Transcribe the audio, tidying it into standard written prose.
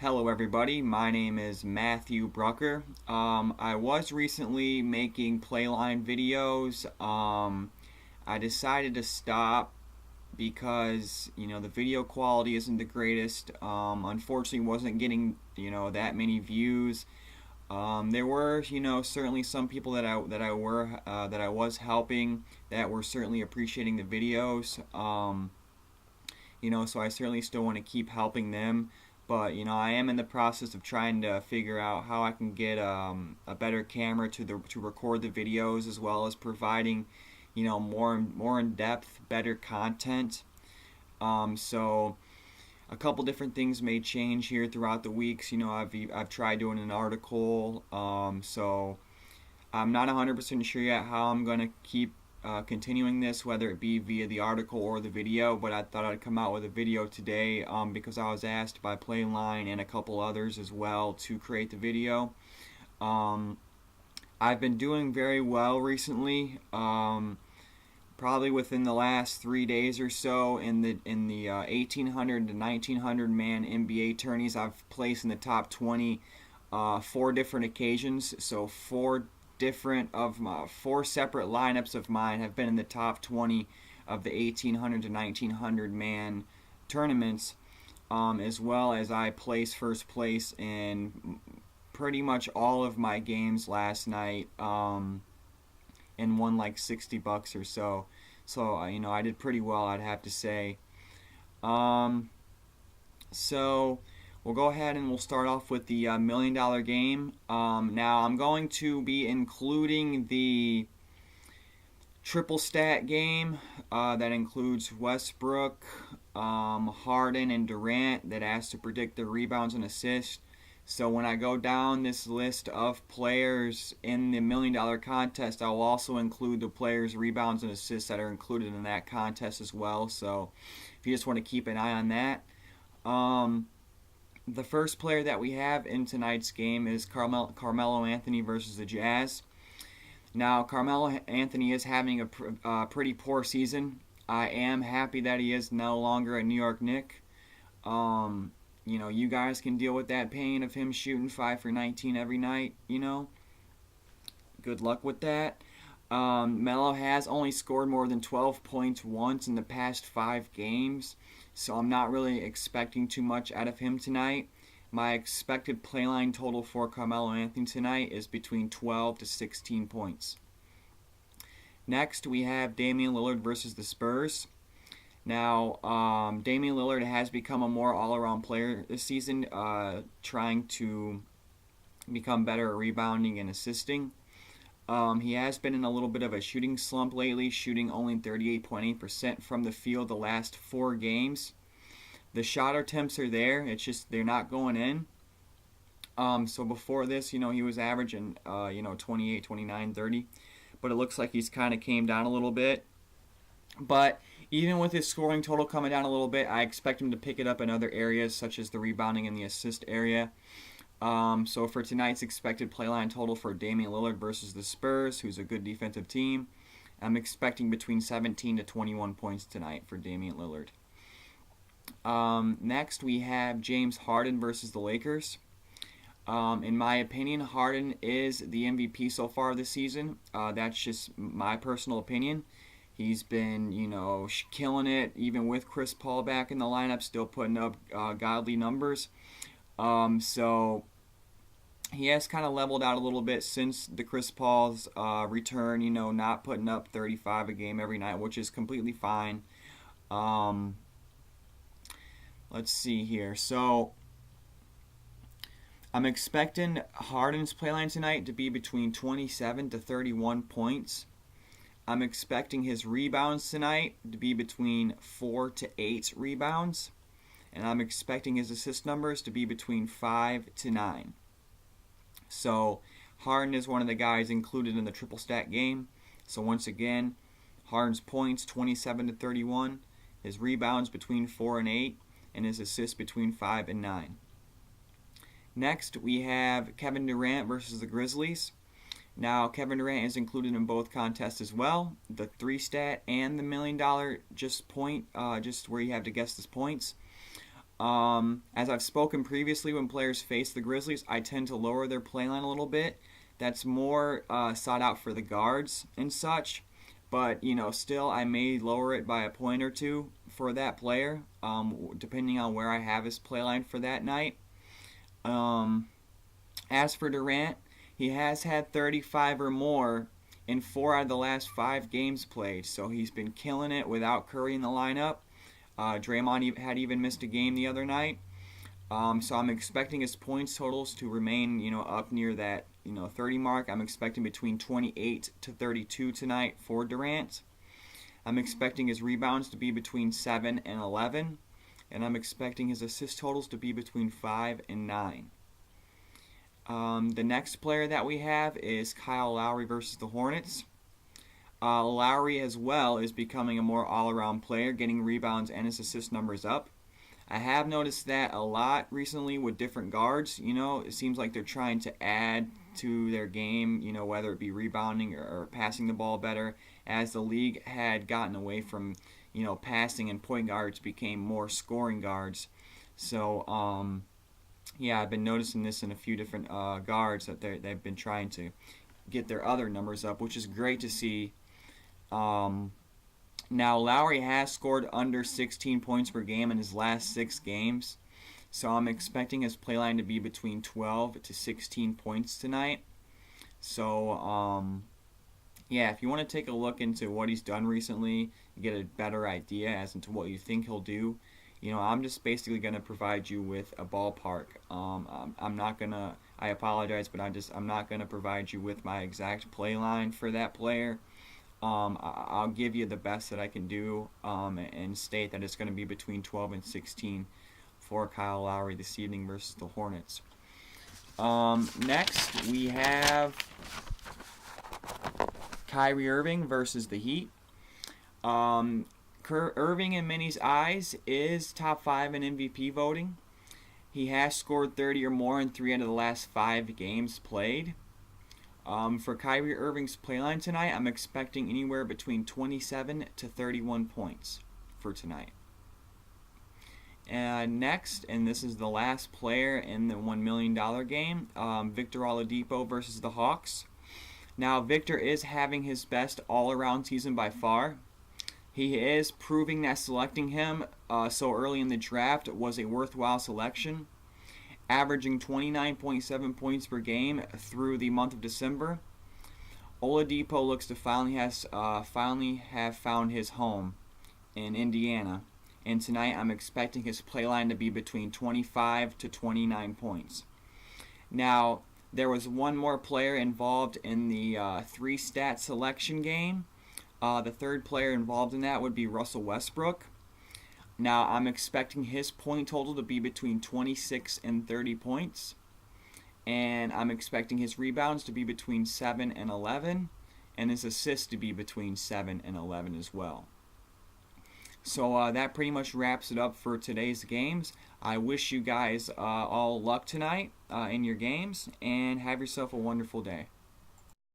Hello, everybody. My name is Matthew Brucker. I was recently making Playline videos. I decided to stop because the video quality isn't the greatest. Unfortunately, wasn't getting that many views. There were certainly some people that I was helping that were certainly appreciating the videos. So I certainly still want to keep helping them. But I am in the process of trying to figure out how I can get a better camera to record the videos, as well as providing more in depth, better content. So a couple different things may change here throughout the weeks. I've tried doing an article. So I'm not 100% sure yet how I'm gonna keep continuing this, whether it be via the article or the video, but I thought I'd come out with a video today because I was asked by Playline and a couple others as well to create the video. I've been doing very well recently, probably within the last 3 days or so in the 1800 to 1900 man NBA tourneys. I've placed in the top 20 four different occasions, so four separate lineups of mine have been in the top 20 of the 1800 to 1900 man tournaments, as well as I placed first place in pretty much all of my games last night, and won like $60 or so. So I did pretty well, I'd have to say. So we'll go ahead and we'll start off with the $1 million game. Now I'm going to be including the triple stat game that includes Westbrook, Harden, and Durant, that has to predict the rebounds and assists. So when I go down this list of players in the $1 million contest, I'll also include the players' rebounds and assists that are included in that contest as well. So if you just want to keep an eye on that. The first player that we have in tonight's game is Carmelo Anthony versus the Jazz. Now, Carmelo Anthony is having a pretty poor season. I am happy that he is no longer a New York Knick. You guys can deal with that pain of him shooting 5 for 19 every night. Good luck with that. Melo has only scored more than 12 points once in the past 5 games, so I'm not really expecting too much out of him tonight. My expected playline total for Carmelo Anthony tonight is between 12 to 16 points. Next, we have Damian Lillard versus the Spurs. Now, Damian Lillard has become a more all-around player this season, trying to become better at rebounding and assisting. He has been in a little bit of a shooting slump lately, shooting only 38.8% from the field the last 4 games. The shot attempts are there, it's just they're not going in. So before this, he was averaging 28, 29, 30. But it looks like he's kind of came down a little bit. But even with his scoring total coming down a little bit, I expect him to pick it up in other areas, such as the rebounding and the assist area. So for tonight's expected playline total for Damian Lillard versus the Spurs, who's a good defensive team, I'm expecting between 17 to 21 points tonight for Damian Lillard. Next, we have James Harden versus the Lakers. In my opinion, Harden is the MVP so far this season. That's just my personal opinion. He's been, killing it, even with Chris Paul back in the lineup, still putting up godly numbers. So he has kind of leveled out a little bit since the Chris Paul's return, not putting up 35 a game every night, which is completely fine. Let's see here. So I'm expecting Harden's playline tonight to be between 27 to 31 points. I'm expecting his rebounds tonight to be between 4 to 8 rebounds. And I'm expecting his assist numbers to be between 5 to 9. So Harden is one of the guys included in the triple stat game. So once again, Harden's points 27 to 31, his rebounds between 4 and 8, and his assists between 5 and 9. Next, we have Kevin Durant versus the Grizzlies. Now, Kevin Durant is included in both contests as well, the 3-stat and the $1 million just where you have to guess the points. As I've spoken previously, when players face the Grizzlies, I tend to lower their play line a little bit. That's more sought out for the guards and such. But, still, I may lower it by a point or two for that player, depending on where I have his play line for that night. As for Durant, he has had 35 or more in 4 out of the last 5 games played. So he's been killing it without Curry in the lineup. Draymond had even missed a game the other night. So I'm expecting his points totals to remain, up near that, 30 mark. I'm expecting between 28 to 32 tonight for Durant. I'm expecting his rebounds to be between 7 and 11. And I'm expecting his assist totals to be between 5 and 9. The next player that we have is Kyle Lowry versus the Hornets. Lowry as well is becoming a more all-around player, getting rebounds and his assist numbers up. I have noticed that a lot recently with different guards. It seems like they're trying to add to their game, whether it be rebounding or passing the ball better, as the league had gotten away from, passing, and point guards became more scoring guards. So, I've been noticing this in a few different guards that they've been trying to get their other numbers up, which is great to see. Now, Lowry has scored under 16 points per game in his last 6 games, so I'm expecting his play line to be between 12 to 16 points tonight. So, if you want to take a look into what he's done recently, you get a better idea as to what you think he'll do. I'm just basically going to provide you with a ballpark. I'm not going to, I apologize, but I'm not going to provide you with my exact play line for that player. I'll give you the best that I can do and state that it's going to be between 12 and 16 for Kyle Lowry this evening versus the Hornets. Next, we have Kyrie Irving versus the Heat. Irving, in many's eyes, is top 5 in MVP voting. He has scored 30 or more in 3 out of the last 5 games played. For Kyrie Irving's playline tonight, I'm expecting anywhere between 27 to 31 points for tonight. Next, and this is the last player in the $1 million game, Victor Oladipo versus the Hawks. Now, Victor is having his best all-around season by far. He is proving that selecting him so early in the draft was a worthwhile selection, averaging 29.7 points per game through the month of December. Oladipo looks to finally have found his home in Indiana, and tonight I'm expecting his play line to be between 25 to 29 points. Now, there was one more player involved in the 3-stat selection game. The third player involved in that would be Russell Westbrook. Now, I'm expecting his point total to be between 26 and 30 points. And I'm expecting his rebounds to be between 7 and 11. And his assists to be between 7 and 11 as well. So that pretty much wraps it up for today's games. I wish you guys all luck tonight in your games. And have yourself a wonderful day.